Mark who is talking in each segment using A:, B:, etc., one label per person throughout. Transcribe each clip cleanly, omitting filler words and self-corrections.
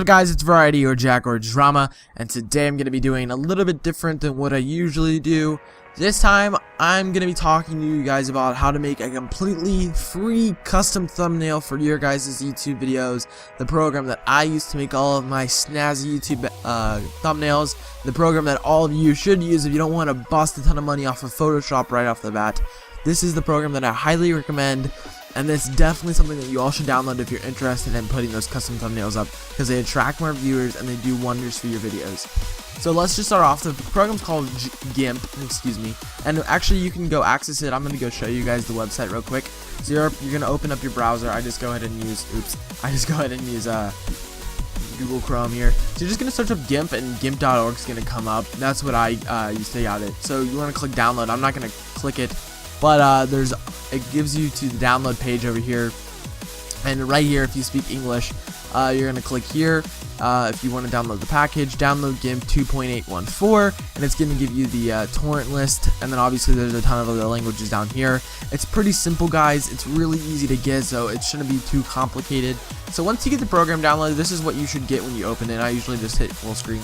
A: up guys, it's Variety or Jack or Drama, and today I'm going to be doing a little bit different than what I usually do. This time I'm going to be talking to you guys about how to make a completely free custom thumbnail for your guys' YouTube videos. The program that I use to make all of my snazzy YouTube thumbnails. The program that all of you should use if you don't want to bust a ton of money off of Photoshop right off the bat. This is the program that I highly recommend. And it's definitely something that you all should download if you're interested in putting those custom thumbnails up, because they attract more viewers and they do wonders for your videos. So let's just start off. The program's called Gimp, and actually you can go access it. I'm going to go show you guys the website real quick. So you're going to open up your browser. I just go ahead and use Google Chrome here. So you're just going to search up Gimp, and gimp.org is going to come up. That's what I used to got it. So you want to click download. I'm not going to click it, but it gives you to the download page over here, and right here, if you speak English, you're gonna click here. If you want to download the package, download GIMP 2.814, and it's gonna give you the torrent list, and then obviously there's a ton of other languages down here. It's pretty simple, guys. It's really easy to get, so it shouldn't be too complicated. So once you get the program downloaded, this is what you should get when you open it. I usually just hit full screen,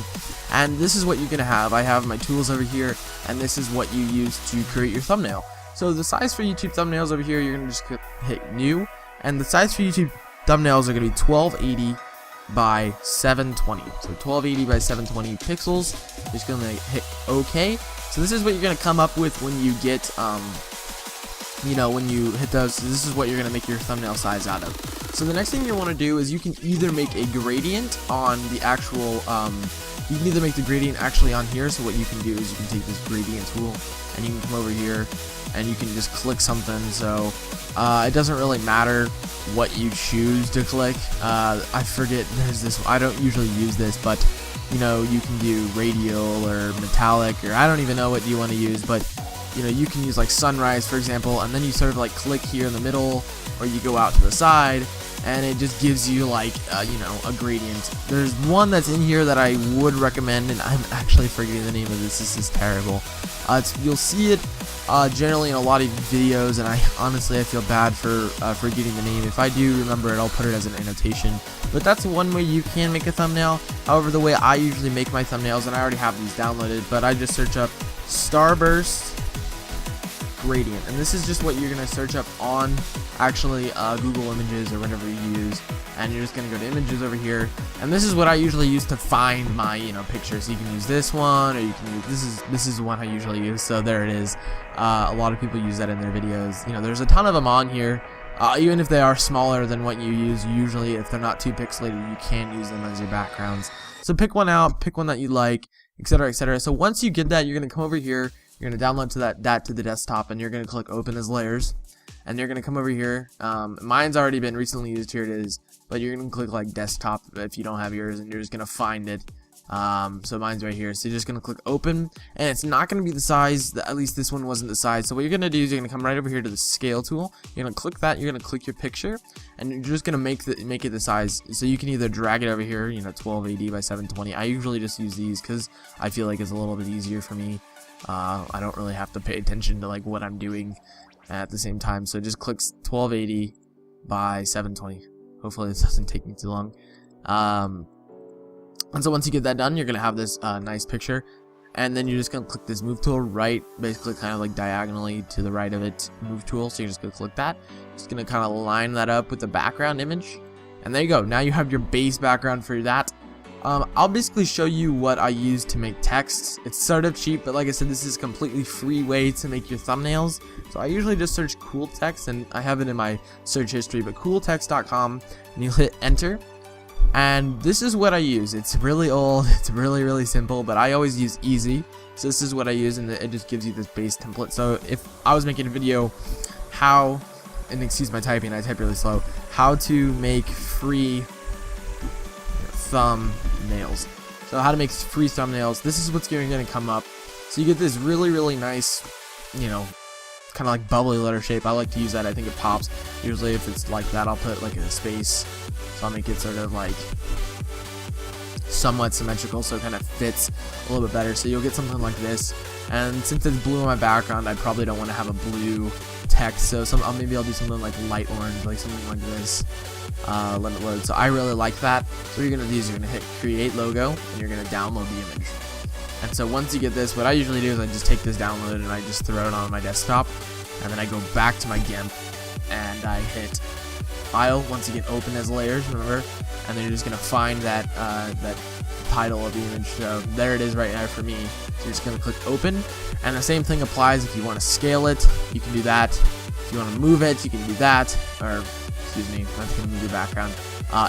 A: and this is what you're gonna have. I have my tools over here, and this is what you use to create your thumbnail. So the size for YouTube thumbnails over here, you're going to just hit new, and the size for YouTube thumbnails are going to be 1280 by 720. So 1280 by 720 pixels. You're just going to hit OK. So this is what you're going to come up with when you get, when you hit those. So this is what you're going to make your thumbnail size out of. So the next thing you want to do is you can either make a gradient on the actual, you can either make the gradient actually on here. So what you can do is you can take this gradient tool and you can come over here and you can just click something. So it doesn't really matter what you choose to click. I forget, there's this, I don't usually use this, but you can do radial or metallic, or I don't even know what you want to use, but you can use like sunrise, for example, and then you sort of like click here in the middle, or you go out to the side, and it just gives you like a gradient. There's one that's in here that I would recommend, and I'm actually forgetting the name of this. This is terrible. You'll see it generally in a lot of videos, and I feel bad for forgetting the name. If I do remember it, I'll put it as an annotation. But that's one way you can make a thumbnail. However, the way I usually make my thumbnails, and I already have these downloaded, but I just search up Starburst gradient, and this is just what you're going to search up on actually Google Images or whatever you use, and you're just going to go to images over here, and this is what I usually use to find my pictures. So you can use this one, or you can use this is the one I usually use. So there it is. A lot of people use that in their videos. There's a ton of them on here. Even if they are smaller than what you use, usually if they're not too pixelated, you can use them as your backgrounds. So pick one out, pick one that you like, etc., etc. So once you get that, you're going to come over here. You're going to download that to the desktop, and you're going to click open as layers, and you're going to come over here. Mine's already been recently used. Here it is, but you're going to click like desktop if you don't have yours, and you're just going to find it. So mine's right here. So you're just going to click open, and it's not going to be the size, at least this one wasn't the size. So what you're going to do is you're going to come right over here to the scale tool. You're going to click that, you're going to click your picture, and you're just going to make it the size. So you can either drag it over here, 1280 by 720. I usually just use these because I feel like it's a little bit easier for me. I don't really have to pay attention to like what I'm doing at the same time. So just click 1280 by 720. Hopefully this doesn't take me too long. And so once you get that done, you're gonna have this nice picture, and then you're just gonna click this move tool right, basically kind of like diagonally to the right of it, move tool. So you're just gonna click that. Just gonna kind of line that up with the background image, and there you go. Now you have your base background for that. I'll basically show you what I use to make text. It's sort of cheap, but like I said, this is a completely free way to make your thumbnails. So I usually just search cool text, and I have it in my search history, but cooltext.com, and you hit enter. And this is what I use. It's really old, it's really simple, but I always use easy. So this is what I use, and it just gives you this base template. So if I was making a video, and excuse my typing, I type really slow, how to make free thumbnails. So how to make free thumbnails, this is what's going to come up. So you get this really nice, kind of like bubbly letter shape. I like to use that. I think it pops. Usually if it's like that, I'll put like a space, so I'll make it sort of like somewhat symmetrical, so it kind of fits a little bit better. So you'll get something like this, and since it's blue in my background, I probably don't want to have a blue text, so maybe I'll do something like light orange, like something like this. Let it load. So I really like that. So what you're gonna do is you're gonna hit create logo, and you're gonna download the image. And so once you get this, what I usually do is I just take this download and I just throw it on my desktop, and then I go back to my Gimp and I hit file, once again open as layers, remember, and then you're just gonna find that that title of the image. So there it is right there for me. So you're just gonna click open, and the same thing applies if you want to scale it, you can do that. If you want to move it, you can do that, or excuse me, I'm just gonna move the background.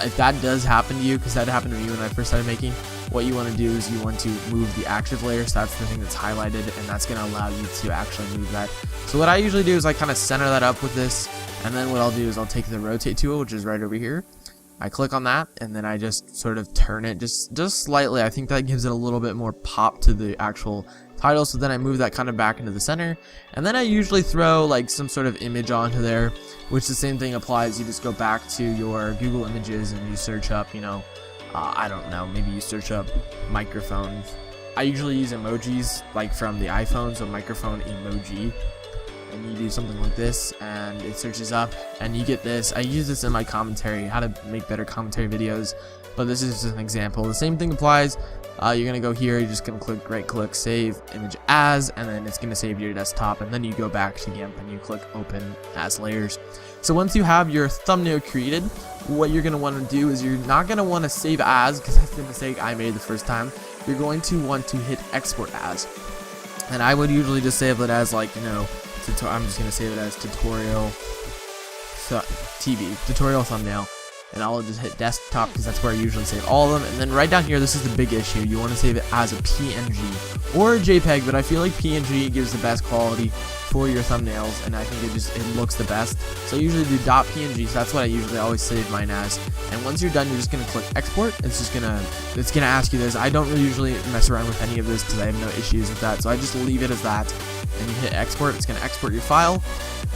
A: If that does happen to you, because that happened to me when I first started making, what you want to do is you want to move the active layer, so that's the thing that's highlighted, and that's going to allow you to actually move that. So what I usually do is I kind of center that up with this, and then what I'll do is I'll take the rotate tool, which is right over here. I click on that, and then I just sort of turn it just slightly. I think that gives it a little bit more pop to the actual title, so then I move that kind of back into the center, and then I usually throw like some sort of image onto there, which the same thing applies. You just go back to your Google Images and you search up, you know, I don't know, maybe you search up microphone. I usually use emojis like from the iPhone, so microphone emoji, and you do something like this and it searches up and you get this. I use this in my commentary, how to make better commentary videos, but this is just an example. The same thing applies. You're gonna go here, you're just gonna click right click save image as, and then it's gonna save your desktop, and then you go back to Gimp and you click open as layers. So once you have your thumbnail created, what you're gonna want to do is you're not gonna want to save as, because that's the mistake I made the first time. You're going to want to hit export as, and I would usually just save it as, like, you know, I'm just gonna save it as tutorial tutorial thumbnail, and I'll just hit desktop because that's where I usually save all of them. And then right down here, this is the big issue, you want to save it as a PNG or a JPEG, but I feel like PNG gives the best quality for your thumbnails, and I think it looks the best. So I usually do .png, so that's what I usually always save mine as. And once you're done, you're just gonna click export. It's gonna ask you this. I don't really usually mess around with any of this because I have no issues with that, so I just leave it as that, and you hit export. It's gonna export your file.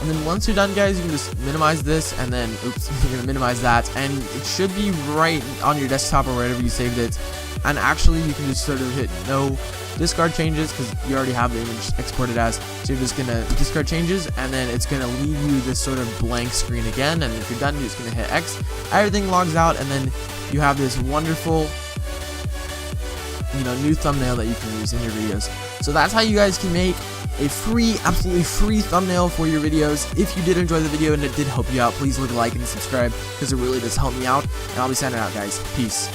A: And then once you're done, guys, you can just minimize this, and then oops, you're gonna minimize that, and it should be right on your desktop or wherever you saved it. And actually, you can just sort of hit no discard changes because you already have the image exported as. So you're just gonna discard changes, and then it's gonna leave you this sort of blank screen again. And if you're done, you're just gonna hit X. Everything logs out, and then you have this wonderful, you know, new thumbnail that you can use in your videos. So that's how you guys can make a absolutely free thumbnail for your videos. If you did enjoy the video and it did help you out, please leave a like and subscribe because it really does help me out. And I'll be signing out, guys. Peace.